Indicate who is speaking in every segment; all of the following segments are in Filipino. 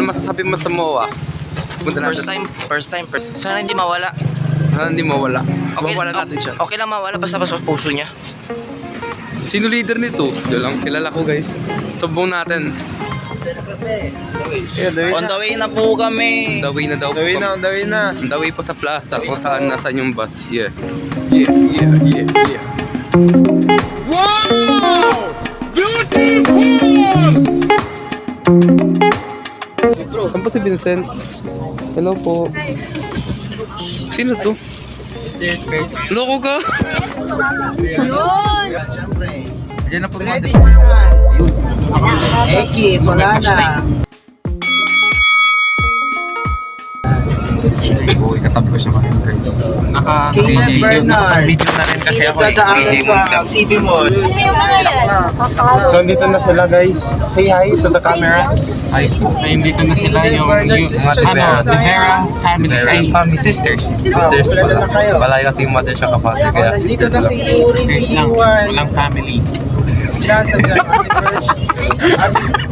Speaker 1: Masasabi mo sa MOA?
Speaker 2: First time. Sana hindi mawala.
Speaker 1: Hindi mawala.
Speaker 2: Okay,
Speaker 1: Mawala natin siya.
Speaker 2: Okay lang mawala basta sa puso niya.
Speaker 1: Sino leader nito? Diyan lang, kilala ko guys. Sumbong natin.
Speaker 3: On the way na po kami.
Speaker 1: On the way na daw.
Speaker 3: On the way na, on the way na.
Speaker 1: On the way po sa plaza kung saan nasan yung bus. Yeah.
Speaker 4: Wow! Beautiful!
Speaker 1: Saan po si Vincent? Hello po. Sino to? Loko ka? Diyan na po mga
Speaker 3: Ekis, wala na.
Speaker 1: Katabi ko siya ngayon guys.
Speaker 3: Naka-video
Speaker 1: na rin kasi ako
Speaker 3: dadaanan sa CB Mall.
Speaker 5: So, nandito na sila guys. Say hi to the camera.
Speaker 1: Hi.
Speaker 5: So, nandito na sila yung Rivera family sisters.
Speaker 3: Sila na kayo.
Speaker 1: Balay kasi yung mother siya kapatid. Kaya
Speaker 3: Nandito na si Yuri, si
Speaker 5: Lang,
Speaker 3: Iwan.
Speaker 5: walang family.
Speaker 3: Diyan sa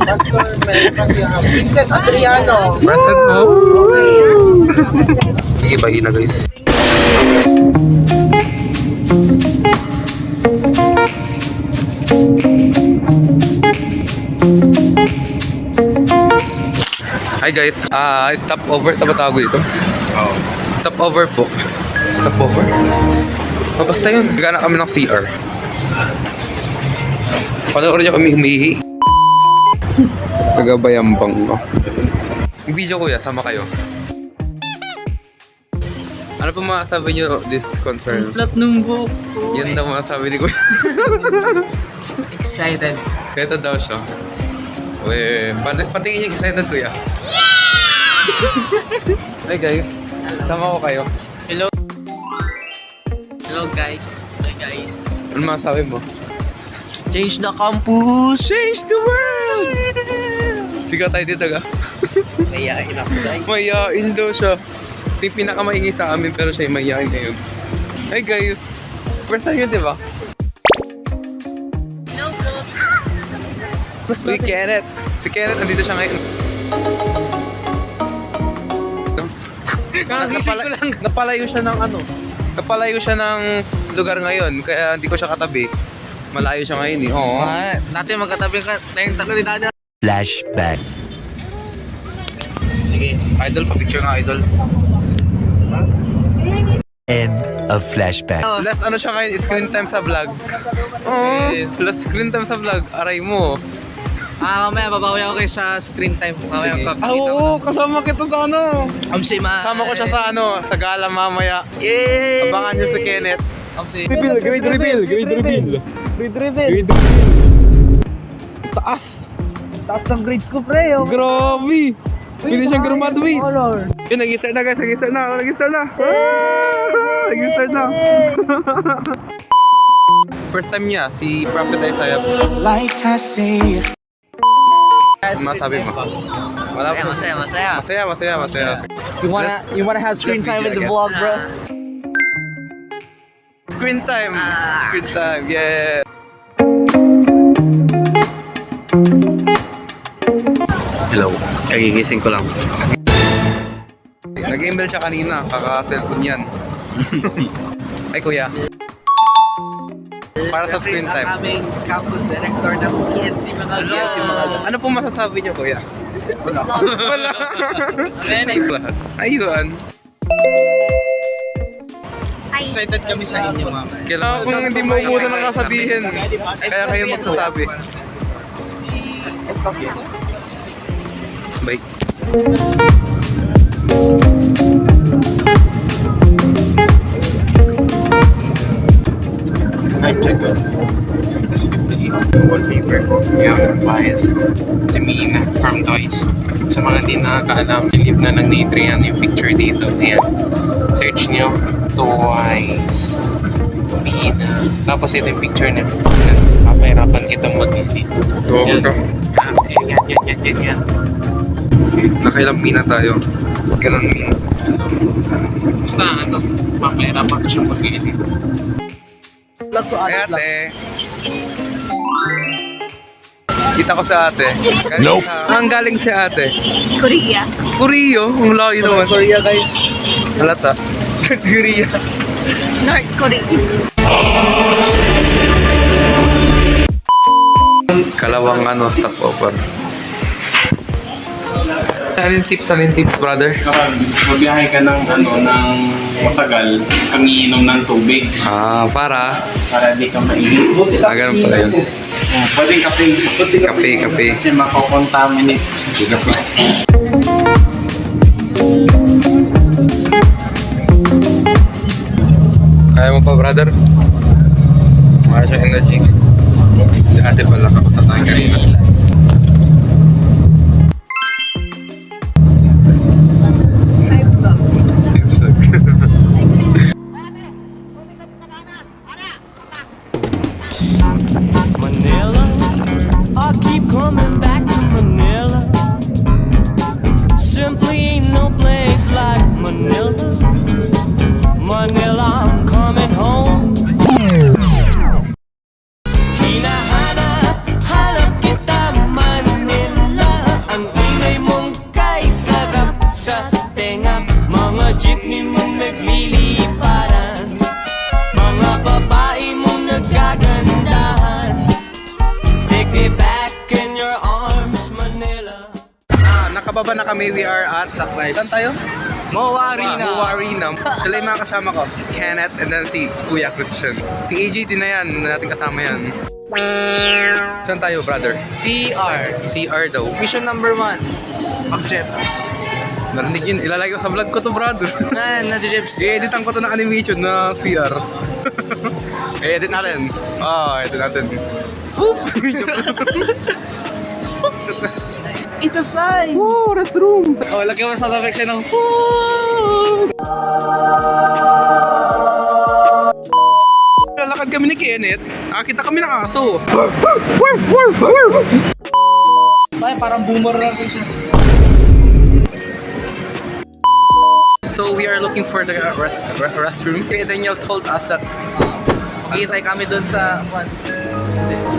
Speaker 3: Pastor Melka si Vincent Adriano.
Speaker 1: present po.
Speaker 3: Okay.
Speaker 1: Sige, bye na guys. Hi guys, stop over. Ito ba tawag dito? Oo. Stop over po. Stop over? Basta yun, gana kami ng CR. Panoorin niyo kami humihi. Tagabayambang ko. Yung video kuya, sama kayo. Ano pa masasabi niyo this conference?
Speaker 2: Flat nung buhok.
Speaker 1: Yan daw masasabi ni kuya.
Speaker 2: Excited.
Speaker 1: Kaya daw siya. Uy, patingin niyo excited kuya. Hi guys, sama ko kayo.
Speaker 2: Hello guys. Hi guys.
Speaker 1: Ano masasabi mo?
Speaker 2: Change the campus.
Speaker 1: Change the world! Sigaw tayo dito ka.
Speaker 3: Mayayain ako guys.
Speaker 1: Mayayain daw siya. Ito yung pinakamaingay sa amin pero siya yung mayayain ngayon. Hi guys! First time yun, di ba?
Speaker 6: No po.
Speaker 1: Si Kenneth. Si Kenneth, nandito siya ngayon. Napalayo siya ng ano? Napalayo siya ng lugar ngayon. Kaya hindi ko siya katabi. Malayo siya ngayon eh. Oo.
Speaker 2: Natin magkatabi ka. Tayong tatlo ni Dada.
Speaker 7: Flashback.
Speaker 1: Sige. Idol, pa-picture nga idol.
Speaker 7: End of flashback.
Speaker 1: Last ano siya ngayon, screen time sa vlog. Oh, last screen time sa vlog. Aray mo.
Speaker 2: Mamaya babawi ako kayo sa screen time. Mamaya
Speaker 1: Oo, kasama kita sa ano. Kasama ko siya sa ano, sa gala mamaya.
Speaker 2: Yay!
Speaker 1: Abangan niyo si Kenneth.
Speaker 5: Grade reveal.
Speaker 1: Taas.
Speaker 2: Taas ng grades ko, pre.
Speaker 1: Grabe. Pwede siyang graduate. Yun, nag-start na guys. Nag-start na. Nag-start na. First time niya, si Prophet Isaiah.
Speaker 7: Like I say.
Speaker 1: Masabi mo. Wala po.
Speaker 2: Masaya.
Speaker 1: Masaya.
Speaker 3: You wanna have screen time with the vlog, bro?
Speaker 1: Screen time. Screen time. Yeah.
Speaker 2: Hello. Nagigising ko lang.
Speaker 1: Nag-email siya kanina. Kaka-cellphone yan. Ay kuya. Para sa screen time.
Speaker 2: Ang aming campus director ng PNC mga
Speaker 1: Ano po masasabi niyo kuya? Wala. Ayun.
Speaker 3: Excited kami sa inyo, mama.
Speaker 1: Kailangan kung hindi mo muna nang kasabihin. Kaya kayo magsasabi. Bye.
Speaker 5: check ko. Wallpaper ko. Yung bias ko. Si Mina from Toys. Sa mga di nakakaalam, nilib na ng Nathan yung picture dito. Ayan. Search nyo. Twice. Mina. Tapos ito yung picture niya. Papahirapan kitang mag-edit. Yan. Yan.
Speaker 1: Nakailang mina tayo. Ganun mina.
Speaker 5: Basta ano, papahirapan ko siyang mag-edit.
Speaker 3: Lots of
Speaker 1: Ay,
Speaker 3: other vlogs.
Speaker 1: ate. Kita ko sa ate.
Speaker 7: Nope.
Speaker 1: Galing si ate.
Speaker 6: Korea.
Speaker 1: Korea? Ang layo naman.
Speaker 3: Korea guys.
Speaker 1: Halata. Korea.
Speaker 6: North Korea.
Speaker 1: Kalawang stopover. Alin tips, brother?
Speaker 5: Kapag mabiyahe ka ng matagal, kang iinom ng tubig
Speaker 1: Para
Speaker 5: di ka mainit.
Speaker 1: ganun pala yun.
Speaker 5: Pwede kape.
Speaker 1: Kape.
Speaker 5: Kasi mako-contaminate.
Speaker 1: Kaya mo pa, brother? Wala siyang energy. Si ate pala kapasal tayo kanina.
Speaker 4: Manila, I keep coming back to Manila. Simply ain't no place like Manila. Manila, I'm coming home. Hinahanap kita Manila. Ang ingay mong kay sarap sa tenga. Mga jeepney mong nagliliparan. Mga babae mong nagagandahan. Take me back in your arms, Manila.
Speaker 1: Nakababa na kami. We are at
Speaker 2: Sakways.
Speaker 1: Saan tayo?
Speaker 2: Moa Arena.
Speaker 1: Moa Arena. Sila yung mga kasama ko. Kenneth and then si Kuya Christian. Si AJT na yan. Natin kasama yan. Saan tayo, brother?
Speaker 2: CR.
Speaker 1: CR daw.
Speaker 2: Mission number 1. Mag-jeps.
Speaker 1: Narinig yun. Ilalagay ko sa vlog ko to, brother.
Speaker 2: Na-jeps.
Speaker 1: I-editan ko to ng animation na CR. I-edit natin. Edit natin. Boop!
Speaker 6: It's a sign.
Speaker 1: Wow, restroom!
Speaker 2: Oh, lagyan mo sa effects ng
Speaker 1: Lalakad kami ni Kenneth. Nakakita kami ng aso.
Speaker 3: Ay, parang boomer lang siya.
Speaker 1: So we are looking for the restroom. Okay, Daniel told us that
Speaker 2: Maghihintay kami doon sa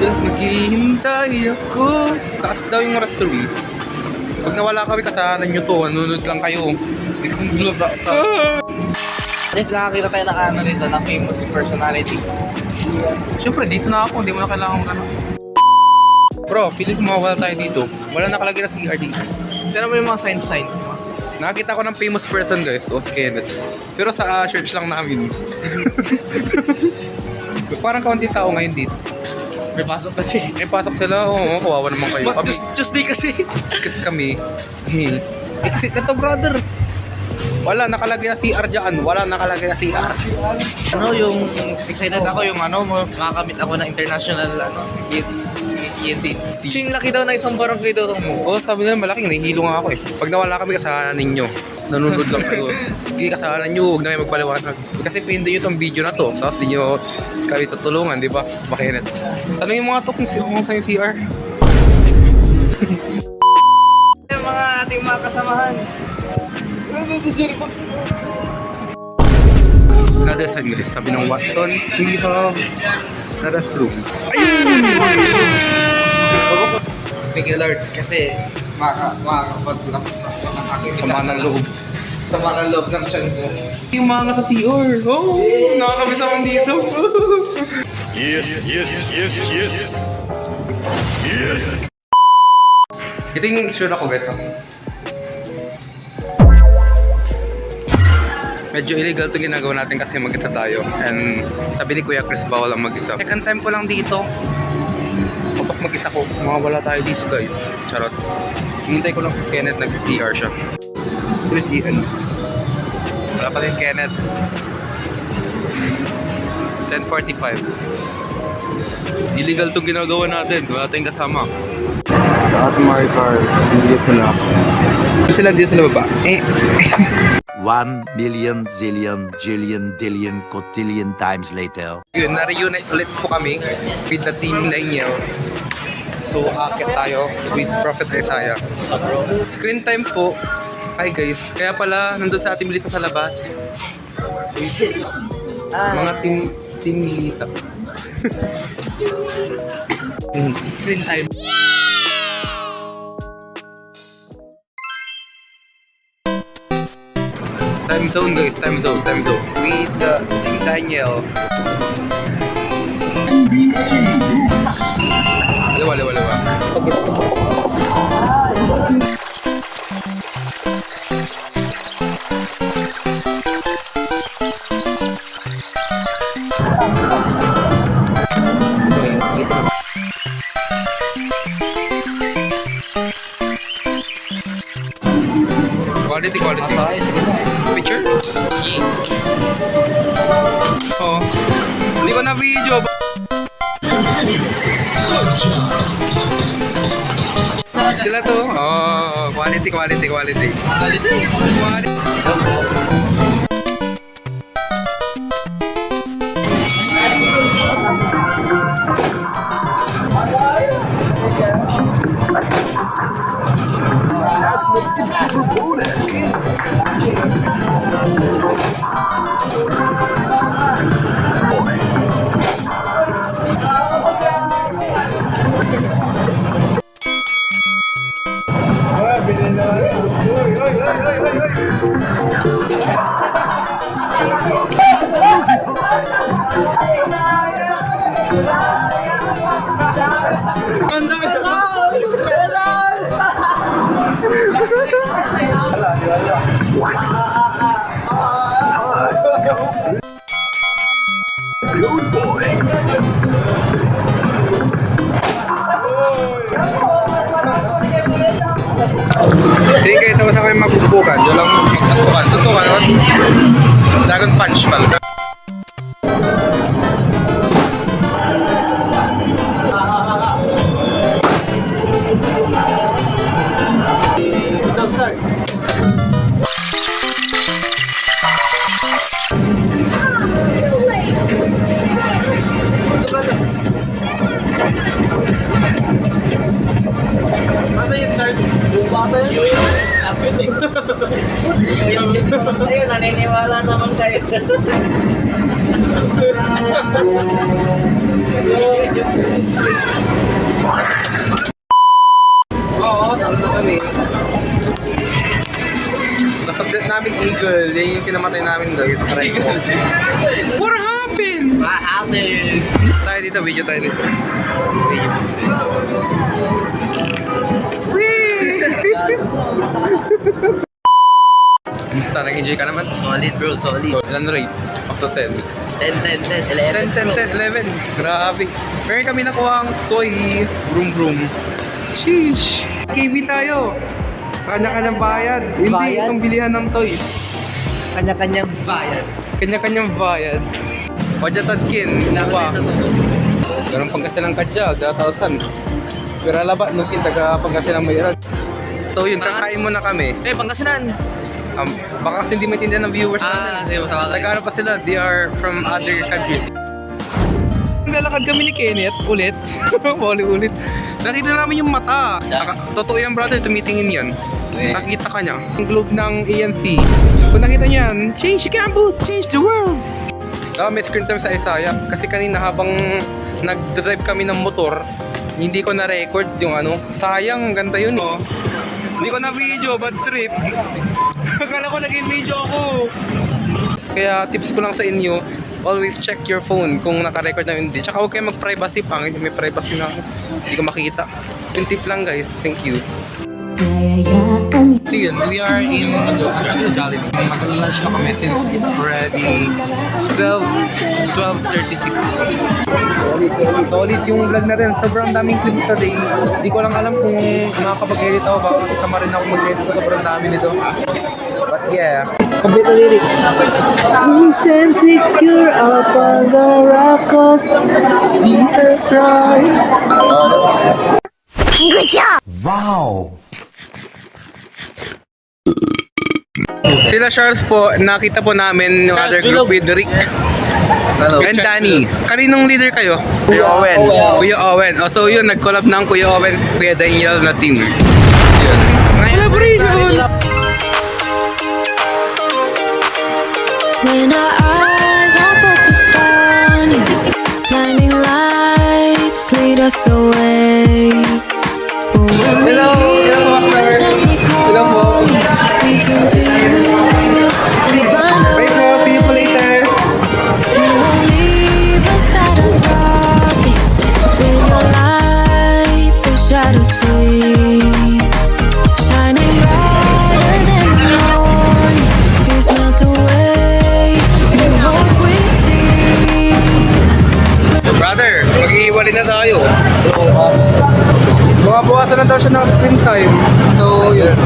Speaker 1: maghihintay ako. Taas daw yung restroom. Pag nawala kami, kasalanan nyo to. Nunod lang kayo.
Speaker 2: If nakakita tayo ng nito, na famous personality.
Speaker 1: Siyempre, dito na ako. Hindi mo na kailangan Bro, feeling ko mawawala tayo dito. Wala nakalagay na CR dito.
Speaker 2: Tira mo yung mga sign.
Speaker 1: Nakakita ko ng famous person, guys. O, si Kenneth. Pero sa church lang namin. Parang kaunti tao ngayon dito.
Speaker 2: May pasok kasi.
Speaker 1: May pasok sila. Oo, kawawa naman kayo.
Speaker 2: But just day kasi.
Speaker 1: Kasi kami. Exit na to, brother. Wala nakalagay na CR dyan. Wala nakalagay na CR.
Speaker 2: Yung excited ako yung makakamit ako ng international ENC. Sing laki daw na isang barangay daw mo.
Speaker 1: Oo, sabi nila malaking nahihilo nga ako eh. Pag nawala kami, kasalanan ninyo. Nanunod lang kayo. Hindi kasalanan nyo, huwag na kayo magpaliwanag. Kasi pindi nyo itong video na to. Tapos di nyo kami tutulungan, di ba? Makinet. Tanongin mo nga to kung saan yung CR.
Speaker 2: Yung mga ating mga kasamahan.
Speaker 1: Another sign guys, sabi ng Watson, we have a restroom.
Speaker 2: Thank you Lord kasi makakapaglakas na ang aking
Speaker 1: Sama ng loob.
Speaker 2: Sama ng loob ng tiyan ko.
Speaker 1: Yung mga sa CR. Oh, nakakabisa dito.
Speaker 7: Yes.
Speaker 1: Ito yung issue ko guys. Medyo illegal itong ginagawa natin kasi mag-isa tayo. And sabi ni Kuya Chris, bawal ang mag-isa. Second time ko lang dito. Kapag mag-isa ko, mawawala tayo dito guys. Charot. Hintay ko lang si Kenneth, nag-CR siya. Wala pa rin Kenneth. 10:45. Illegal itong ginagawa natin. Wala tayong kasama.
Speaker 5: At my car, hindi sila.
Speaker 1: Sila dito sa baba.
Speaker 7: 1 million zillion jillion dillion cotillion times later.
Speaker 1: Yun, na-reunite ulit po kami with the team Daniel. So, akit tayo with Prophet Isaiah. Screen time po. Hi guys. Kaya pala, nandun sa ating Melissa sa labas. Mga team Melissa.
Speaker 2: Screen time.
Speaker 1: Time zone guys, time zone. With team Daniel. Lewa. Quality. Picture? Oo. Hindi ko na video. Sila to? Oh, quality. Sige kayo, tapos ako yung magbubukan. Doon lang magbubukan. Tutukan naman. Dragon Punch pala.
Speaker 3: Ayun, naniniwala naman kayo.
Speaker 1: Oo, talo na kami. Nasagdat namin Eagle. Yan yung kinamatay namin guys. Try ko. What happened? Tayo dito, video tayo dito. Kamusta? Nag-enjoy ka naman?
Speaker 3: Solid bro, solid.
Speaker 1: So, ilan rate? Up to 10.
Speaker 3: 10, 11.
Speaker 1: 10, 11. Grabe. Meron kami nakuha ang toy. Vroom. Sheesh. KB tayo. Kanya-kanyang bayad. Hindi
Speaker 3: Bayad?
Speaker 1: itong bilihan ng toy.
Speaker 3: Kanya-kanyang bayad.
Speaker 1: Kanya-kanyang bayad. Wajatadkin. Nakuha. Ganun pangkasilang kadya. 1,000. Pero laba, nukin taga pangkasilang mayroon. So yun, kakain muna kami.
Speaker 2: Pangasinan.
Speaker 1: Baka kasi hindi maintindihan ng viewers natin.
Speaker 2: Hindi mo tawag.
Speaker 1: Taga ano pa sila? They are from other countries. Naglalakad kami ni Kenneth ulit. Ulit. Nakita namin yung mata. Totoo yan brother, tumitingin yan. Nakita ka niya. Ang globe ng ANC. Kung nakita niyan, change Cambodia, change the world. May screen time sa Isaiah. Kasi kanina habang nag-drive kami ng motor, hindi ko na-record yung ano. Sayang, ganda yun. Hindi ko na-video, bad trip. Akala ko naging video ako. Kaya tips ko lang sa inyo, always check your phone kung naka-record na hindi. Tsaka huwag kayo mag-privacy pa. May privacy na ako. Hindi ko makita. Yung tip lang guys. Thank you. So yun, we are in Jollibee. Mag-lunch na kami since it's already 12:36. Solid yung vlog natin. Sobrang daming clips today. Hindi ko lang alam kung makakapag-edit ako. Baka kasama rin ako mag-edit. Sobrang dami nito. But yeah.
Speaker 2: Complete the lyrics. We stand secure upon the rock of Jesus Christ.
Speaker 1: Sila Charles po, nakita po namin yung other group with Rick and Danny. Kaninong leader kayo?
Speaker 3: Kuya Owen.
Speaker 1: Kuya Owen. Oh, so yun, nag-collab ng Kuya Owen, Kuya Daniel na team. Yun. Collaboration!
Speaker 8: When our eyes are focused on you, blinding lights lead us away. But when we hear gently calling, we turn to you and find a way. You won't leave us at our darkest. With your light, the shadows flee. Shining brighter than the morning, please melt away. New hope we see.
Speaker 1: Brother, mag-iiwalay na tayo. Bukabukasan na daw siya ng screen time. So, yun.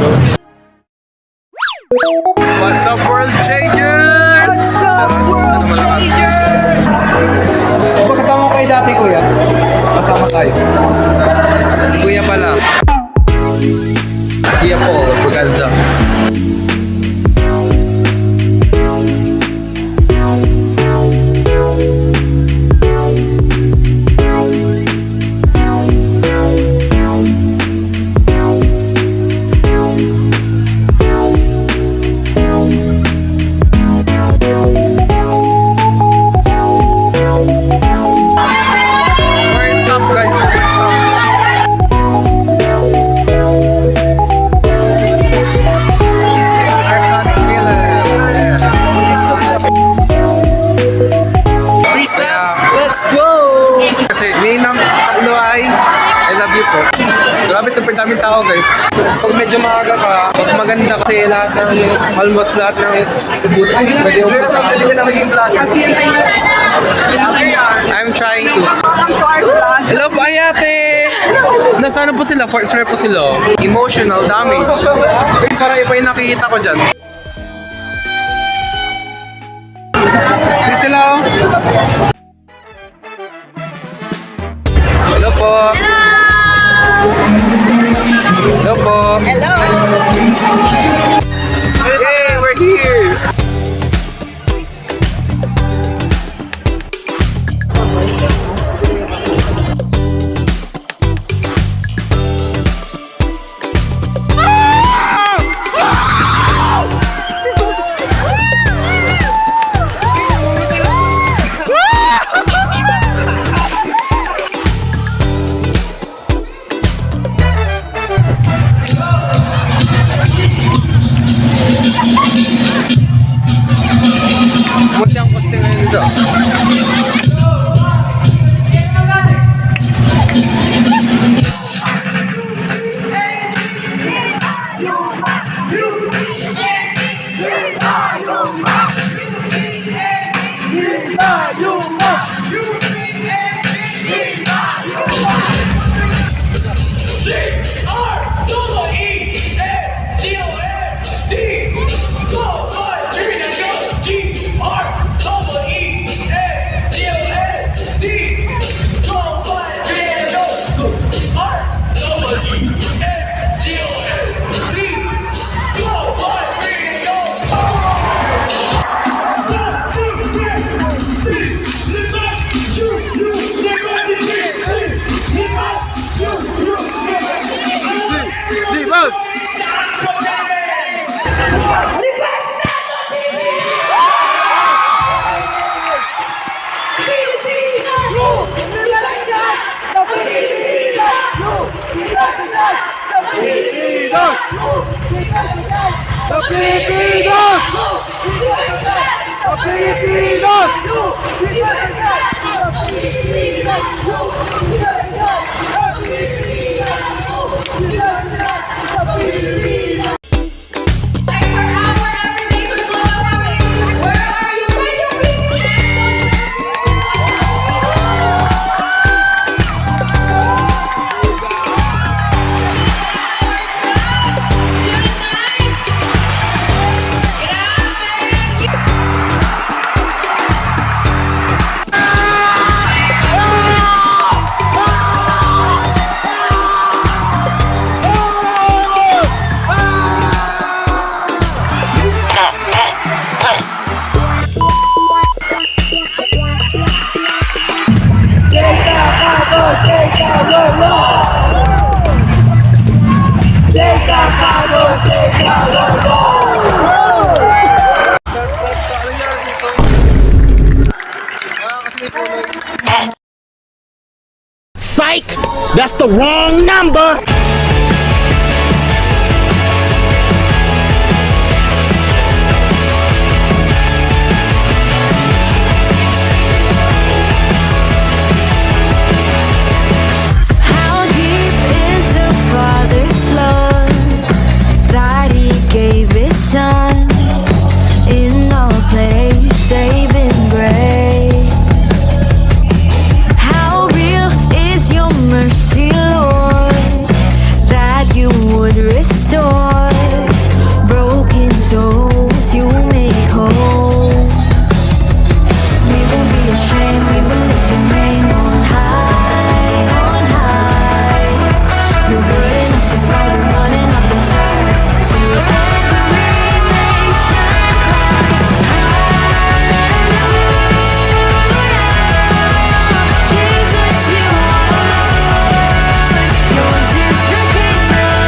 Speaker 1: What's up, world changers? What's up, world changers? Pagkatama ko kayo dati, kuya. Pagkatama tayo. Si kuya pala. Kuya po, Bugalza. First up, guys.
Speaker 2: Free snaps, let's go!
Speaker 1: Kasi may nang tatlo ay I love you po. Grabe, super daming tao, guys. Pag medyo maaga ka, mas maganda kasi lahat ng, almost lahat ng booth pwede yung
Speaker 3: Pwede ka na maging vlogger.
Speaker 1: I'm trying to.
Speaker 6: Welcome to our vlog.
Speaker 1: Hello po, ayate! Nasaan po sila? Fourth floor po sila. Emotional damage. Para iba yung nakikita ko dyan. Hindi sila, oh. Hello po. Hello po.
Speaker 6: Hello.
Speaker 1: Yay, we're here! Munti ang konti ngayon dito.
Speaker 9: Mike. That's the wrong number.
Speaker 8: How deep is the Father's love that He gave His Son in our place, saving grace? How real is Your mercy, Lord, that You would restore broken souls You make whole? We won't be ashamed, we will lift Your name on high, on high. You're burden us so far, we're running up the tide. To every nation cries, hallelujah. Jesus, You are Lord, Yours is the kingdom.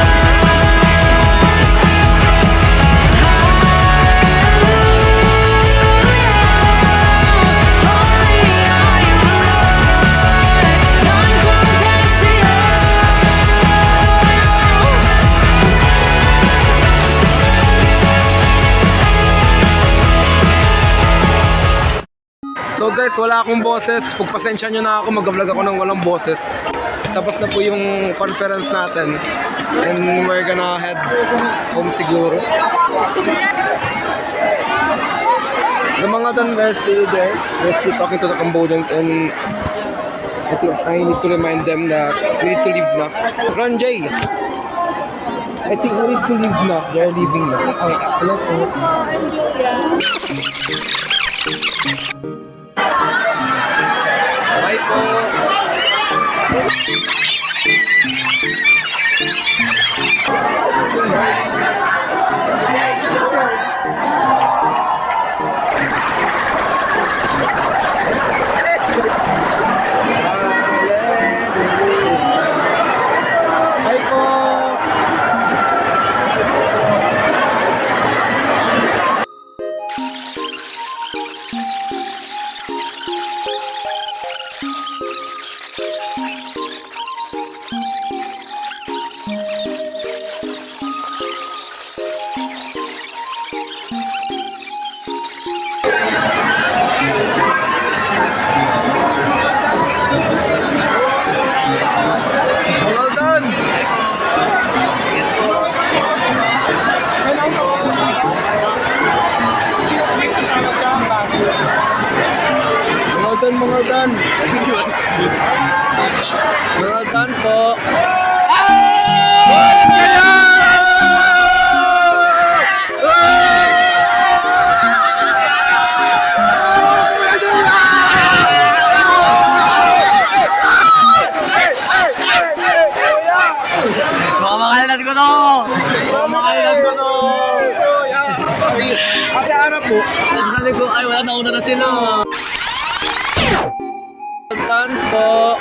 Speaker 1: So guys, wala akong boses. Pagpasensya nyo na ako, mag-vlog ako ng walang boses. Tapos na po yung conference natin. And we're gonna head home siguro. The mga done, they're still there. They're still talking to the Cambodians, and I think I need to remind them that we need to leave na. Ranjay! I think we need to leave na. They're leaving na. Okay, hello po.
Speaker 6: I'm Julia.
Speaker 1: Bye po! Bye po! Well done! Mga done! Mga done po!
Speaker 9: Mamakalan ko to. Mamakalan ko to.
Speaker 1: Ate Ara po!
Speaker 9: Sabi ko, ay wala, nauna na sila.
Speaker 1: Done po!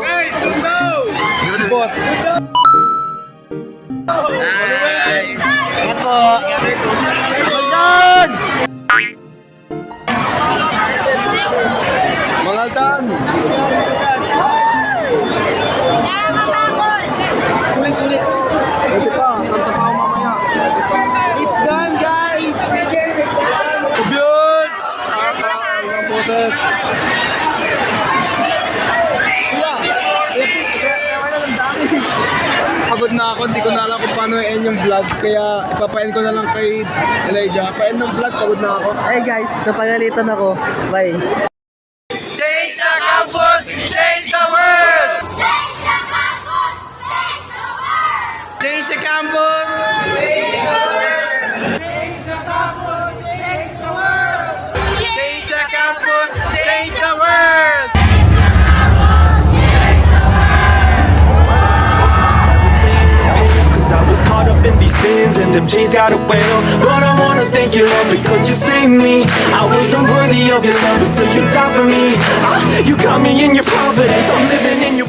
Speaker 2: Guys, let's go!
Speaker 1: Good boss!
Speaker 2: Ingat po.
Speaker 1: Mga done!
Speaker 2: Sulit.
Speaker 1: Pwede pa, kanta pa ako mamaya. It's done, guys! Yun! Ang boses. Pagod na ako, hindi ko na alam kung paano i-end yung vlog. Kaya ipapaend ko na lang kay Elijah. Pa-end ng vlog, pagod na ako.
Speaker 2: Hey guys, napagalitan ako. Bye.
Speaker 1: Change the campus! Change the world! Change the campus! Change the campus! Change the world!
Speaker 10: Cause I was caught up in these sins and them chains got a well. But I wanna thank you, Lord, because you saved me. I was unworthy of your love, but still you died for me. You got me in your providence, I'm living in your